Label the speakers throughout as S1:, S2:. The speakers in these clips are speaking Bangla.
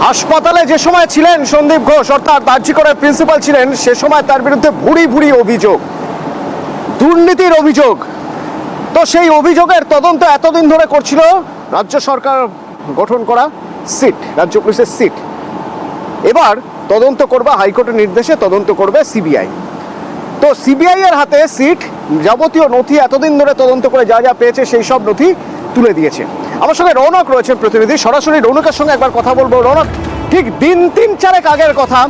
S1: হাসপাতালে যে সময় ছিলেন সন্দীপ ঘোষ অর্থাৎ আরজিকরের প্রিন্সিপাল ছিলেন, সে সময় তার বিরুদ্ধে ভুরি ভুরি অভিযোগ, দুর্নীতির অভিযোগ। তো সেই অভিযোগের তদন্ত এতদিন ধরে করছিল রাজ্য সরকার গঠন করা সিট, রাজ্য পুলিশের সিট। এবার তদন্ত করবে হাইকোর্টের নির্দেশে, তদন্ত করবে সিবিআই। তো সিবিআই এর হাতে সিট যাবতীয় নথি এতদিন ধরে তদন্ত করে যা যা পেয়েছে সেই সব নথি তুলে দিয়েছে। আমার সঙ্গে রৌনক রয়েছেন প্রতিনিধি, সরাসরি রৌনকের সঙ্গে একবার কথা বলবো। রৌনক, ঠিক দিন 3-4 আগের কথা,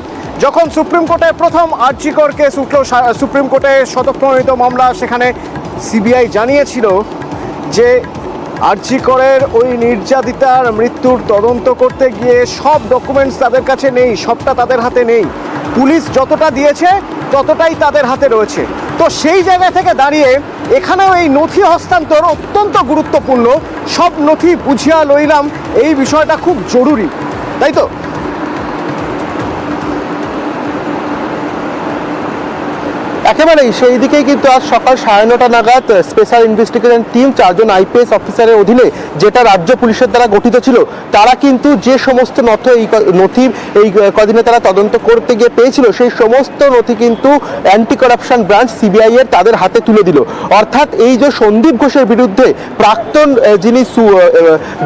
S1: যখন সুপ্রিম কোর্টে প্রথম আরজিকর কেস উঠল, সুপ্রিম কোর্টে স্বতঃপ্রণোদিত মামলা, সেখানে সিবিআই জানিয়েছিল যে আরজিকরের ওই নির্যাতিতার মৃত্যুর তদন্ত করতে গিয়ে সব ডকুমেন্টস তাদের কাছে নেই, সবটা তাদের হাতে নেই। পুলিশ যতটা দিয়েছে ততটাই তাদের হাতে রয়েছে। তো সেই জায়গা থেকে দাঁড়িয়ে এখানেও এই নথি হস্তান্তর অত্যন্ত গুরুত্বপূর্ণ। সব নথি বুঝিয়া লইলাম, এই বিষয়টা খুব জরুরি, তাই তো?
S2: একেবারেই সেই দিকেই কিন্তু আজ সকাল 9:30 নাগাদ স্পেশাল ইনভেস্টিগেশন টিম 4 জন আইপিএস অফিসারের অধীনে, যেটা রাজ্য পুলিশের দ্বারা গঠিত ছিল, তারা কিন্তু যে সমস্ত নথি এই কদিনে তারা তদন্ত করতে গিয়ে পেয়েছিল, সেই সমস্ত নথি কিন্তু অ্যান্টি করাপশন ব্রাঞ্চ সিবিআই এর তাদের হাতে তুলে দিল। অর্থাৎ এই যে সন্দীপ ঘোষের বিরুদ্ধে প্রাক্তন যিনি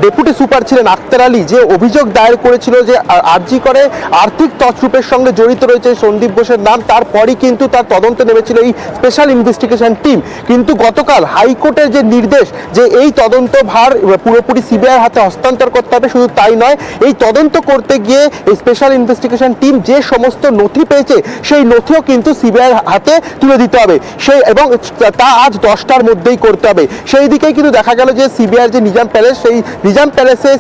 S2: ডেপুটি সুপার ছিলেন আক্তার আলী, যে অভিযোগ দায়ের করেছিল যে আরজি করে আর্থিক তছরূপের সঙ্গে জড়িত রয়েছে সন্দীপ ঘোষের নাম, তারপরই কিন্তু তার তদন্ত নেমেছিল এই স্পেশাল ইনভেস্টিগেশন টিম। কিন্তু গতকাল হাইকোর্টের যে নির্দেশ যে এই তদন্ত ভার পুরোপুরি সিবিআই হাতে হস্তান্তর করতে হবে, শুধু তাই নয়, এই তদন্ত করতে গিয়ে এই স্পেশাল ইনভেস্টিগেশন টিম যে সমস্ত নথি পেয়েছে সেই নথিও কিন্তু সিবিআই হাতে তুলে দিতে হবে, সেই এবং তা আজ 10টার মধ্যেই করতে হবে। সেই দিকেই কিন্তু দেখা গেল যে সিবিআই যে নিজাম প্যালেস, সেই নিজাম প্যালেসে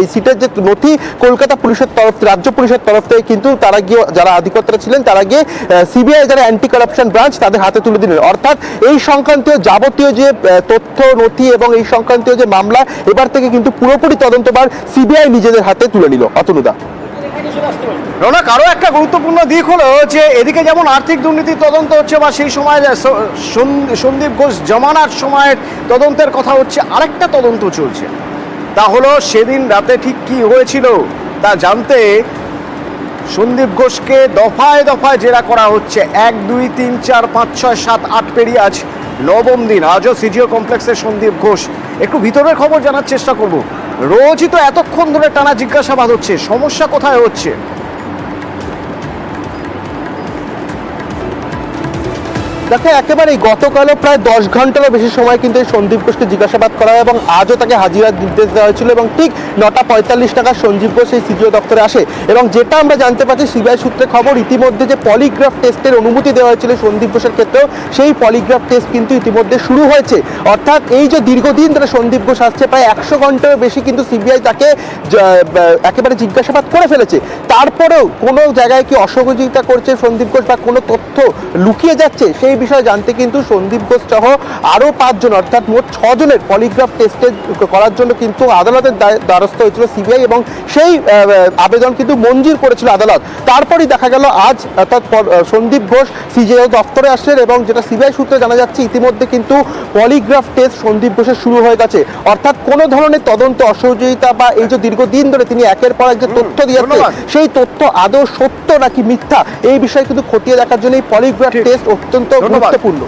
S2: এই সিটের যে নথি কলকাতা পুলিশের তরফ, রাজ্য পুলিশের তরফ থেকে কিন্তু তারা গিয়ে, যারা আধিকর্তারা ছিলেন তারা গিয়ে সিবিআই যারা অ্যান্টি করাপশন ব্রাঞ্চ তাদের হাতে তুলে দিলেন। অর্থাৎ এই সংক্রান্তীয় যাবতীয় যে তথ্য নথি এবং এই সংক্রান্তীয় যে মামলা, এবার থেকে কিন্তু পুরোপুরি তদন্তভার সিবিআই নিজেদের হাতে তুলে নিল। অতনুদা,
S1: রৌনক, আরও একটা গুরুত্বপূর্ণ দিক হলো যে এদিকে যেমন আর্থিক দুর্নীতির তদন্ত হচ্ছে, বা সেই সময় সন্দীপ ঘোষ জমানার সময়ের তদন্তের কথা হচ্ছে, আরেকটা তদন্ত চলছে। তা হলো সেদিন রাতে ঠিক কি হয়েছিল তা জানতে সন্দীপ ঘোষকে দফায় দফায় জেরা করা হচ্ছে। 1, 2, 3, 4, 5, 6, 7, 8 পেরিয়ে আজ 9ম দিন। আজও সিজিও কমপ্লেক্সের সন্দীপ ঘোষ। একটু ভিতরের খবর জানার চেষ্টা করব। রোজই তো এতক্ষণ ধরে টানা জিজ্ঞাসাবাদ হচ্ছে, সমস্যা কোথায় হচ্ছে?
S2: দেখো, একেবারেই গতকালও প্রায় 10 ঘন্টারও বেশি সময় কিন্তু এই সন্দীপ ঘোষকে জিজ্ঞাসাবাদ করা হয় এবং আজও তাকে হাজিরার নির্দেশ দেওয়া হয়েছিল এবং ঠিক 9:45 নাগাদ সঞ্জীব ঘোষ এই সিজিও দপ্তরে আসে। এবং যেটা আমরা জানতে পারছি সিবিআই সূত্রে খবর, ইতিমধ্যে যে পলিগ্রাফ টেস্টের অনুমতি দেওয়া হয়েছিল সন্দীপ ঘোষের ক্ষেত্রেও, সেই পলিগ্রাফ টেস্ট কিন্তু ইতিমধ্যে শুরু হয়েছে। অর্থাৎ এই যে দীর্ঘদিন ধরে সন্দীপ ঘোষ আসছে, প্রায় 100 ঘন্টারও বেশি কিন্তু সিবিআই তাকে একেবারে জিজ্ঞাসাবাদ করে ফেলেছে। তারপরেও কোনো জায়গায় কি অসহযোগিতা করছে সন্দীপ ঘোষ বা কোনো তথ্য লুকিয়ে যাচ্ছে, সেই বিষয়ে জানতে কিন্তু সন্দীপ ঘোষ সহ আরও 5 জন, অর্থাৎ মোট 6 জনের পলিগ্রাফ টেস্টে করার জন্য কিন্তু আদালতের দ্বারস্থ হয়েছিল সিবিআই এবং সেই আবেদন কিন্তু মঞ্জুর করেছিল আদালত। তারপরই দেখা গেল আজ, অর্থাৎ সন্দীপ ঘোষ সিজিও দপ্তরে আসলেন এবং যেটা সিবিআই সূত্রে জানা যাচ্ছে ইতিমধ্যে কিন্তু পলিগ্রাফ টেস্ট সন্দীপ ঘোষের শুরু হয়ে গেছে। অর্থাৎ কোনো ধরনের তদন্ত অসহযোগিতা বা এই যে দীর্ঘদিন ধরে তিনি একের পর এক যে তথ্য দিয়েছে, সেই তথ্য আদৌ সত্য নাকি মিথ্যা, এই বিষয়ে কিন্তু খতিয়ে দেখার জন্য এই পলিগ্রাফ টেস্ট অত্যন্ত গুরুত্বপূর্ণ।